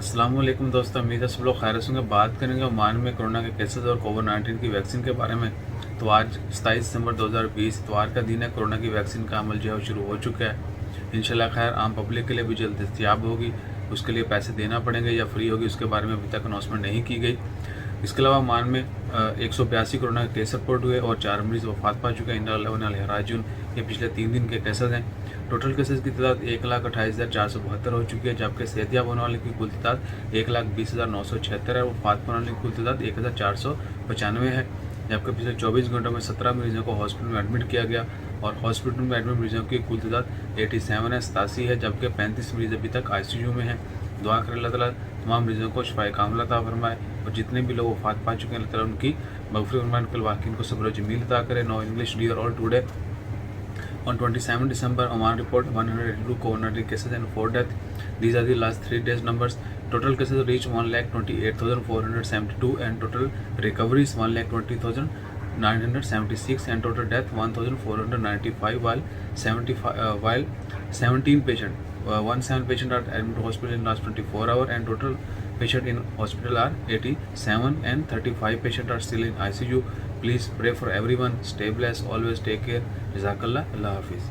अस्सलाम वालेकुम दोस्तों, उम्मीद है सब लोग खैर से होंगे। बात करेंगे ओमान में कोरोना के केसेस और कोविड-19 की वैक्सीन के बारे में। तो आज 27 दिसंबर 2020 इतवार का दिन है। कोरोना की वैक्सीन का अमल जो है शुरू हो चुका है। इंशाल्लाह खैर आम पब्लिक के लिए भी जल्द दस्तियाब होगी। उसके लिए पैसे देना पड़ेंगे या फ्री होगी, उसके बारे में अभी तक अनाउंसमेंट नहीं की गई। इसके अलावा ओमान में 182 कोरोना के केस रिपोर्ट हुए और 4 मरीज वफात पा चुके हैं। इन्ना ये पिछले 3 दिन के केसेस हैं। टोटल केसेस की तादाद 1,28,472 हो चुकी है, जबकि सेहतियाब होने वाले की कुल तादाद 1,20,976 है। वफात पाने वाले की कुल तादाद 1,495 है, जबकि पिछले 24 घंटों में 17 मरीजों को हॉस्पिटल में एडमिट किया गया और हॉस्पिटल में एडमिट मरीजों की कुल तादाद 87 है, जबकि 35 मरीज अभी तक ICU में हैं। दुआ करें अल्लाह ताला तमाम मरीजों को शिफाए कामिल अता फरमाए और जितने भी लोग वफात पा चुके हैं अल्लाह ताला उनकी मग़फ़िरत फरमाए, उनके वाक़ईन को सब्र जमील अता करे। No English dear all today on 27 December, Oman report 182 COVID-19 cases and 4 deaths. These are the last 3 days numbers. Total cases reach 1,28,472 and total recoveries 1,20,976 and total death 1,495 while 17 patients are admitted to hospital in last 24 hours and total patients in hospital are 87 and 35 patients are still in ICU. Please pray for everyone. Stay blessed. Always take care. Jazakallah. Allah Hafiz.